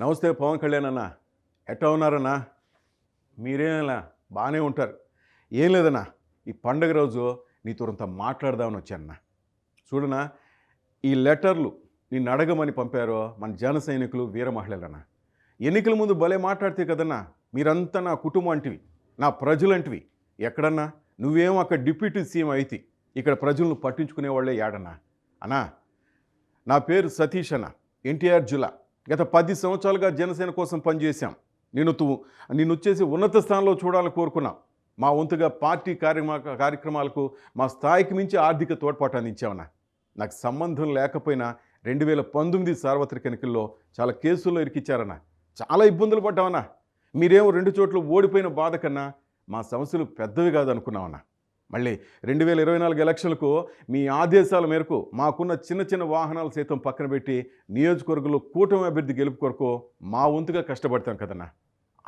నమస్తే పవన్ కళ్యాణ్ అన్న. ఎట్టా ఉన్నారన్నా? మీరేనా బాగానే ఉంటారు. ఏం లేదన్నా, ఈ పండగ రోజు నీతోంత మాట్లాడదామని వచ్చానన్నా. చూడన్నా, ఈ లెటర్లు నిన్ను అడగమని పంపారో మన జన సైనికులు వీర మహిళలన్నా. ఎన్నికల ముందు భలే మాట్లాడితే కదన్నా, మీరంతా నా కుటుంబం అంటివి, నా ప్రజలంటివి. ఎక్కడన్నా నువ్వేమో అక్కడ డిప్యూటీ సీఎం అయితే ఇక్కడ ప్రజలను పట్టించుకునే వాళ్ళే ఏడన్నా. అన్నా, నా పేరు సతీష్ అన్న, ఎన్టీఆర్ జిల్లా. గత 10 సంవత్సరాలుగా జనసేన కోసం పనిచేశాం. నిన్ను వచ్చేసి ఉన్నత స్థానంలో చూడాలని కోరుకున్నాం. మా వంతుగా పార్టీ కార్యక్రమాలకు మా స్థాయికి మించి ఆర్థిక తోడ్పాటు అందించామన్నా. నాకు సంబంధం లేకపోయినా 2019 సార్వత్రిక ఎన్నికల్లో చాలా కేసుల్లో ఇరికిచ్చారన్నా. చాలా ఇబ్బందులు పడ్డామన్నా. మీరేమో 2 చోట్ల ఓడిపోయిన బాధ కన్నా మా సమస్యలు పెద్దవి కాదనుకున్నామన్నా. మళ్ళీ 2024 ఎలక్షన్లకు మీ ఆదేశాల మేరకు మాకున్న చిన్న చిన్న వాహనాలు సైతం పక్కన పెట్టి నియోజకవర్గంలో కూటమి అభ్యర్థి గెలుపు కొరకు మా వంతుగా కష్టపడతాం కదన్నా.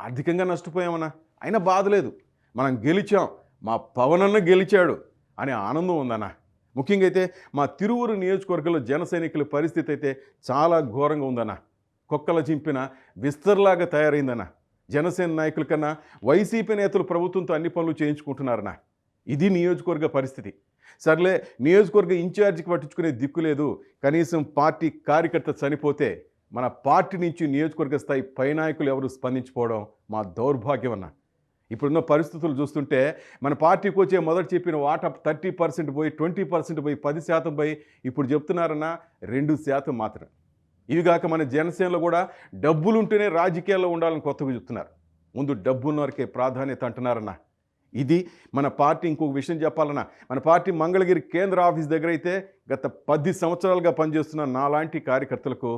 ఆర్థికంగా నష్టపోయామన్నా, అయినా బాధ లేదు. మనం గెలిచాం, మా పవనన్న గెలిచాడు అనే ఆనందం ఉందన్నా. ముఖ్యంగా అయితే మా తిరువురు నియోజకవర్గంలో జన సైనికుల పరిస్థితి అయితే చాలా ఘోరంగా ఉందన్నా. కుక్కల చింపిన విస్తర్లాగా తయారైందన్నా. జనసేన నాయకుల కన్నా వైసీపీ నేతలు ప్రభుత్వంతో అన్ని పనులు చేయించుకుంటున్నారన్నా. ఇది నియోజకవర్గ పరిస్థితి. సర్లే, నియోజకవర్గ ఇన్ఛార్జికి పట్టించుకునే దిక్కు లేదు. కనీసం పార్టీ కార్యకర్త చనిపోతే మన పార్టీ నుంచి నియోజకవర్గ స్థాయి పైనాయకులు ఎవరు స్పందించుకోవడం మా దౌర్భాగ్యం అన్న. ఇప్పుడున్న పరిస్థితులు చూస్తుంటే మన పార్టీకి వచ్చే మొదటి చెప్పిన వాటా 30% పోయి 20% పోయి 10% పోయి ఇప్పుడు చెప్తున్నారన్నా 2% మాత్రం. ఇవిగాక మన జనసేనలో కూడా డబ్బులుంటేనే రాజకీయాల్లో ఉండాలని కొత్తగా చెప్తున్నారు. ముందు డబ్బున్నవారికే ప్రాధాన్యత అంటున్నారన్నా. ఇది మన పార్టీ. ఇంకొక విషయం చెప్పాలన్నా, మన పార్టీ మంగళగిరి కేంద్ర ఆఫీస్ దగ్గర అయితే గత 10 సంవత్సరాలుగా పనిచేస్తున్న నాలాంటి కార్యకర్తలకు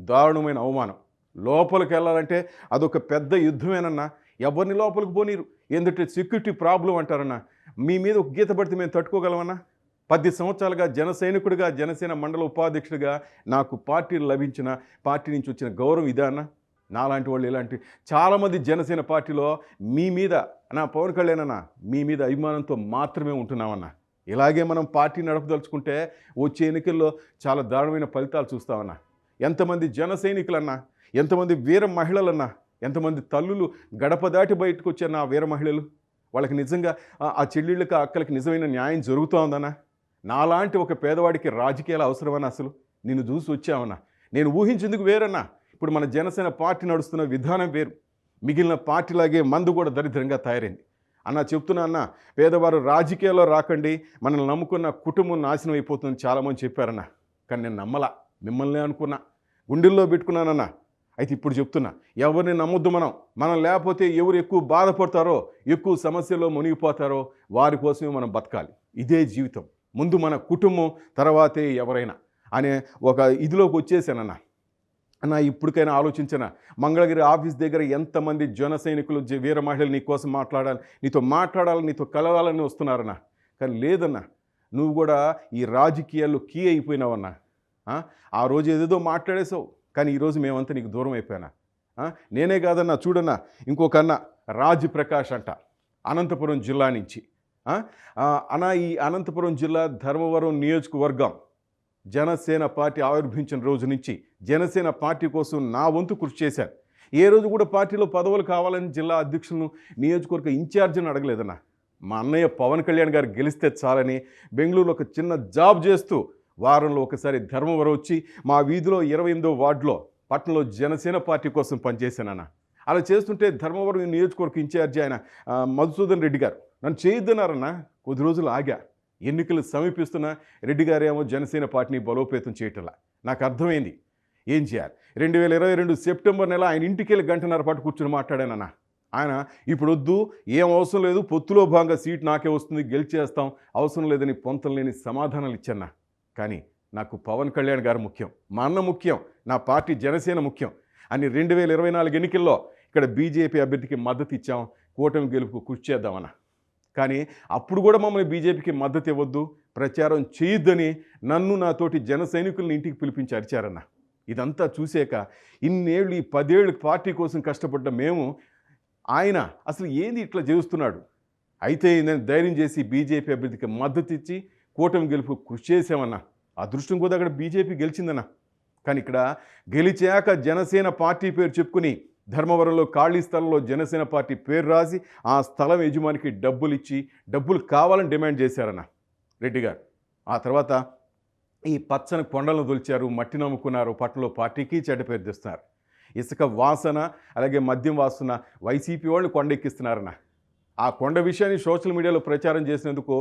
దారుణమైన అవమానం. లోపలికి వెళ్ళాలంటే అదొక పెద్ద యుద్ధమేనన్నా. ఎవరిని లోపలికి పోనీరు. ఎందుకంటే సెక్యూరిటీ ప్రాబ్లం అంటారన్నా. మీ మీద ఒక గీత పడితే మేము తట్టుకోగలమన్నా? 10 సంవత్సరాలుగా జన సైనికుడిగా, జనసేన మండల ఉపాధ్యక్షుడిగా నాకు పార్టీలు లభించిన, పార్టీ నుంచి వచ్చిన గౌరవం ఇదే అన్న. నాలాంటి వాళ్ళు ఇలాంటి చాలామంది జనసేన పార్టీలో మీ మీద, నా పవన్ కళ్యాణ్ అన్న, మీ మీద అభిమానంతో మాత్రమే ఉంటున్నామన్నా. ఇలాగే మనం పార్టీ నడపదలుచుకుంటే వచ్చే ఎన్నికల్లో చాలా దారుణమైన ఫలితాలు చూస్తామన్నా. ఎంతమంది జన సైనికులన్నా, ఎంతమంది వీర మహిళలన్నా, ఎంతమంది తల్లులు గడప దాటి బయటకు వచ్చారు నా వీర మహిళలు. వాళ్ళకి నిజంగా ఆ చెల్లెళ్ళకి, అక్కలకి నిజమైన న్యాయం జరుగుతూ ఉందన్నా. నాలాంటి ఒక పేదవాడికి రాజకీయాలు అవసరమన్నా? అసలు నిన్ను చూసి వచ్చామన్నా. నేను ఊహించేందుకు వేరన్నా. ఇప్పుడు మన జనసేన పార్టీ నడుస్తున్న విధానం వేరు. మిగిలిన పార్టీలాగే మందు కూడా దరిద్రంగా తయారైంది అన్న. చెప్తున్నా అన్న, పేదవారు రాజకీయాల్లో రాకండి, మనల్ని నమ్ముకున్న కుటుంబం నాశనం అయిపోతుందని చాలామంది చెప్పారన్న. కానీ నేను నమ్మలా, మిమ్మల్ని అనుకున్నా, గుండెల్లో పెట్టుకున్నానన్న. అయితే ఇప్పుడు చెప్తున్నా, ఎవరిని నమ్మొద్దు. మనం లేకపోతే ఎవరు ఎక్కువ బాధపడతారో, ఎక్కువ సమస్యల్లో మునిగిపోతారో వారి కోసమే మనం బతకాలి. ఇదే జీవితం. ముందు మన కుటుంబం, తర్వాతే ఎవరైనా అనే ఒక ఇదిలోకి వచ్చేసానన్న. అన్న, ఇప్పటికైనా ఆలోచించిన, మంగళగిరి ఆఫీస్ దగ్గర ఎంతమంది జన సైనికులు, వీర మహిళలు నీ కోసం మాట్లాడాలి, నీతో మాట్లాడాలని, నీతో కలవాలని వస్తున్నారన్నా. కానీ లేదన్నా, నువ్వు కూడా ఈ రాజకీయాల్లో కీ అయిపోయినావన్నా. ఆ రోజు ఏదేదో మాట్లాడేసావు, కానీ ఈరోజు మేమంతా నీకు దూరం అయిపోయినా. నేనే కాదన్నా, చూడన్నా, ఇంకొక అన్న రాజ్ ప్రకాష్ అంట, అనంతపురం జిల్లా నుంచి. అన్న, ఈ అనంతపురం జిల్లా ధర్మవరం నియోజకవర్గం జనసేన పార్టీ ఆవిర్భించిన రోజు నుంచి జనసేన పార్టీ కోసం నా వంతు కృషి చేశాను. ఏ రోజు కూడా పార్టీలో పదవులు కావాలని జిల్లా అధ్యక్షులను, నియోజకవర్గ ఇన్ఛార్జిని అడగలేదన్నా. మా అన్నయ్య పవన్ కళ్యాణ్ గారు గెలిస్తే చాలని బెంగళూరులో ఒక చిన్న జాబ్ చేస్తూ వారంలో ఒకసారి ధర్మవరం వచ్చి మా వీధిలో 28వ వార్డులో పట్టణంలో జనసేన పార్టీ కోసం పనిచేశానన్న. అలా చేస్తుంటే ధర్మవరం నియోజకవర్గ ఇన్ఛార్జి ఆయన మధుసూదన్ రెడ్డి గారు నన్ను చేయొద్దన్నారన్న. కొద్ది రోజులు ఆగా. ఎన్నికలు సమీపిస్తున్న రెడ్డి గారేమో జనసేన పార్టీని బలోపేతం చేయటంలా. నాకు అర్థమైంది ఏం చేయాలి. 2022 సెప్టెంబర్ నెల ఆయన ఇంటికి వెళ్ళి 1.5 గంటల పాటు కూర్చొని మాట్లాడానన్న. ఆయన ఇప్పుడు వద్దు, ఏం అవసరం లేదు, పొత్తులో భాగంగా సీట్ నాకే వస్తుంది, గెలిచేస్తాం, అవసరం లేదని పొంతం లేని సమాధానాలు ఇచ్చాన్నా. కానీ నాకు పవన్ కళ్యాణ్ గారు ముఖ్యం, మా అన్న ముఖ్యం, నా పార్టీ జనసేన ముఖ్యం అని 2024 ఎన్నికల్లో ఇక్కడ బీజేపీ అభ్యర్థికి మద్దతు ఇచ్చాం. కూటమి గెలుపుకు కృషి చేద్దామన్నా. కానీ అప్పుడు కూడా మమ్మల్ని బీజేపీకి మద్దతు ఇవ్వద్దు, ప్రచారం చేయొద్దని నన్ను, నాతోటి జన సైనికులను ఇంటికి పిలిపించి అరిచారన్న. ఇదంతా చూసాక ఇన్నేళ్ళు, ఈ 10 ఏళ్ళు పార్టీ కోసం కష్టపడ్డ మేము, ఆయన అసలు ఏంది ఇట్లా చేస్తున్నాడు. అయితే నేను ధైర్యం చేసి బీజేపీ అభ్యర్థికి మద్దతు ఇచ్చి కూటమి గెలుపు కృషి చేసామన్నా. అదృష్టం కూడా అక్కడ బీజేపీ గెలిచిందన్న. కానీ ఇక్కడ గెలిచాక జనసేన పార్టీ పేరు చెప్పుకుని ధర్మవరంలో ఖాళీ స్థలంలో జనసేన పార్టీ పేరు రాసి ఆ స్థలం యజమానికి డబ్బులు ఇచ్చి డబ్బులు కావాలని డిమాండ్ చేశారన్న రెడ్డి గారు. ఆ తర్వాత ఈ పచ్చని కొండలను దొలిచారు, మట్టి నమ్ముకున్నారు, పట్టణంలో పార్టీకి చెడ్డ పేరు తెస్తున్నారు. ఇసుక వాసన అలాగే మద్యం వాసన వైసీపీ వాళ్ళు కొండ ఎక్కిస్తున్నారన్న. ఆ కొండ విషయాన్ని సోషల్ మీడియాలో ప్రచారం చేసినందుకు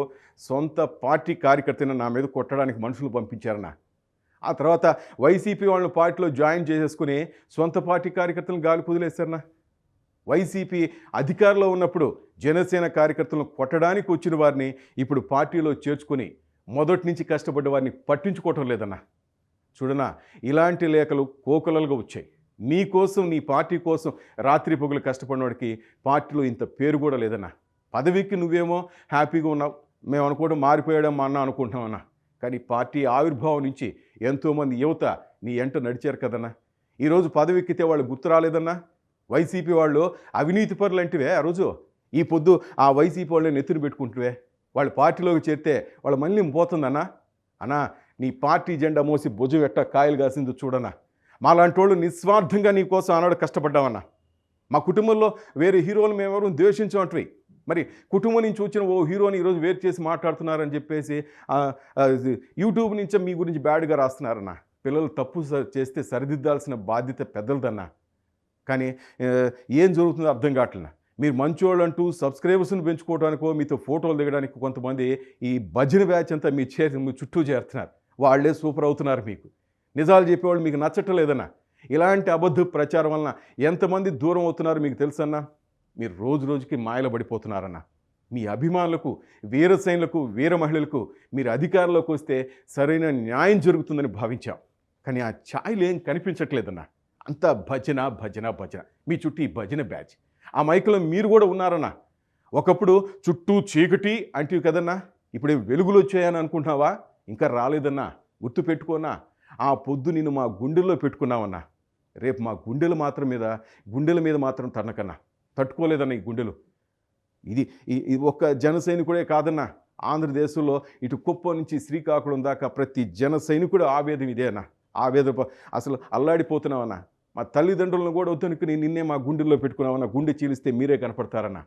సొంత పార్టీ కార్యకర్తను నా మీద కొట్టడానికి మనుషులు పంపించారన్న. ఆ తర్వాత వైసీపీ వాళ్ళని పార్టీలో జాయిన్ చేసేసుకుని సొంత పార్టీ కార్యకర్తలను గాలి కుదిలేశారన్న. వైసీపీ అధికారంలో ఉన్నప్పుడు జనసేన కార్యకర్తలను కొట్టడానికి వచ్చిన వారిని ఇప్పుడు పార్టీలో చేర్చుకుని మొదటి నుంచి కష్టపడ్డ వారిని పట్టించుకోవటం లేదన్నా. చూడనా, ఇలాంటి లేఖలు కోకొలలుగా వచ్చాయి. నీ కోసం, నీ పార్టీ కోసం రాత్రి పొగులు కష్టపడినవాడికి పార్టీలో ఇంత పేరు కూడా లేదన్నా. పదవికి నువ్వేమో హ్యాపీగా ఉన్నావు, మేము అనుకోవడం మారిపోయాడం మా అన్న అనుకుంటున్నామన్నా. కానీ పార్టీ ఆవిర్భావం నుంచి ఎంతోమంది యువత నీ ఎంట నడిచారు కదన్నా. ఈరోజు పదవికితే వాళ్ళు గుర్తు రాలేదన్నా. వైసీపీ వాళ్ళు అవినీతి పరులు అంటివే ఆ రోజు. ఈ పొద్దు ఆ వైసీపీ వాళ్ళని నెత్తుని పెట్టుకుంటువే. వాళ్ళు పార్టీలోకి చేరితే వాళ్ళు మళ్ళీ పోతుందన్నా. అన్నా, నీ పార్టీ జెండా మోసి భుజం ఎట్ట కాయలు కాసిందో చూడన్నా. మాలాంటి వాళ్ళు నిస్వార్థంగా నీ కోసం ఆనాడు కష్టపడ్డామన్నా. మా కుటుంబంలో వేరే హీరోలు మేమెవరూ ద్వేషించమంటవి. మరి కుటుంబం నుంచి వచ్చిన ఓ హీరోని ఈరోజు వేరు చేసి మాట్లాడుతున్నారని చెప్పేసి యూట్యూబ్ నుంచే మీ గురించి బ్యాడ్గా రాస్తున్నారన్న. పిల్లలు తప్పు చేస్తే సరిదిద్దాల్సిన బాధ్యత పెద్దలదన్నా. కానీ ఏం జరుగుతుందో అర్థం కావట్లేదు. మీరు మంచోళ్ళు అంటూ సబ్స్క్రైబర్స్ని పెంచుకోవడానికో మీతో ఫోటోలు దిగడానికి కొంతమంది ఈ భజన బ్యాచ్ అంతా మీ చుట్టూ చేరుతున్నారు. వాళ్ళే సూపర్ అవుతున్నారు. మీకు నిజాలు చెప్పేవాళ్ళు మీకు నచ్చట్లేదన్నా. ఇలాంటి అబద్ధ ప్రచారం వలన ఎంతమంది దూరం అవుతున్నారో మీకు తెలుసన్నా. మీరు రోజు రోజుకి మాయలు పడిపోతున్నారన్న. మీ అభిమానులకు, వీరసైనులకు, వీర మహిళలకు మీరు అధికారంలోకి వస్తే సరైన న్యాయం జరుగుతుందని భావించాం. కానీ ఆ ఛాయలు ఏం కనిపించట్లేదన్న. అంతా భజన భజన భజన. మీ చుట్టూ ఈ భజన బ్యాచ్. ఆ మైకులో మీరు కూడా ఉన్నారన్న. ఒకప్పుడు చుట్టూ చీకటి అంటివి కదన్నా, ఇప్పుడే వెలుగులు వచ్చాయని అనుకుంటున్నావా? ఇంకా రాలేదన్నా. గుర్తు పెట్టుకోనా, ఆ పొద్దు నిన్ను మా గుండెల్లో పెట్టుకున్నావన్నా. రేపు మా గుండెల మీద మాత్రం తట్టుకోలేదన్న ఈ గుండెలు. ఇది ఒక్క జన సైనికుడే కాదన్నా. ఆంధ్రదేశంలో ఇటు కుప్పం నుంచి శ్రీకాకుళం దాకా ప్రతి జన సైనికుడు ఆవేదన ఇదే అన్న. ఆవేదన అసలు అల్లాడిపోతున్నావన్నా. మా తల్లిదండ్రులను కూడా వద్దనుకుని నిన్నే మా గుండెల్లో పెట్టుకున్నామన్నా. గుండె చీలిస్తే మీరే కనపడతారన్న.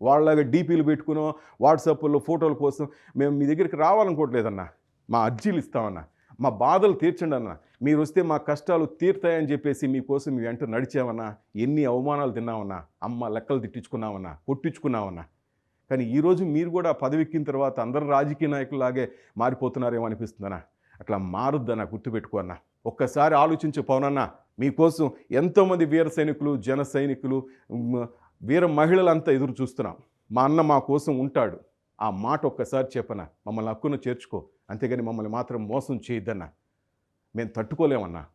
వాళ్ళలాగా డీపీలు పెట్టుకునో వాట్సాప్లో ఫోటోల కోసం మేము మీ దగ్గరికి రావాలనుకోవట్లేదన్నా. మా అర్జీలు ఇస్తామన్నా. మా బాధలు తీర్చండి అన్న. మీరు వస్తే మా కష్టాలు తీరుతాయని చెప్పేసి మీకోసం మీ వెంట నడిచామన్నా. ఎన్ని అవమానాలు తిన్నామన్నా. అమ్మ లెక్కలు తిట్టించుకున్నామన్నా, కొట్టించుకున్నామన్నా. కానీ ఈరోజు మీరు కూడా పదవెక్కిన తర్వాత అందరు రాజకీయ నాయకుల్లాగే మారిపోతున్నారేమో అనిపిస్తుందన్నా. అట్లా మారుద్దన్నా, గుర్తుపెట్టుకో అన్న. ఒక్కసారి ఆలోచించే పవనన్నా. మీకోసం ఎంతోమంది వీర సైనికులు, జన సైనికులు, వీర మహిళలంతా ఎదురు చూస్తున్నాం. మా అన్న మా కోసం ఉంటాడు. ఆ మాట ఒక్కసారి చెప్పనా. మమ్మల్ని హక్కున చేర్చుకో, అంతేగాని మమ్మల్ని మాత్రం మోసం చేయొద్దన్నా. మేము తట్టుకోలేమన్నా.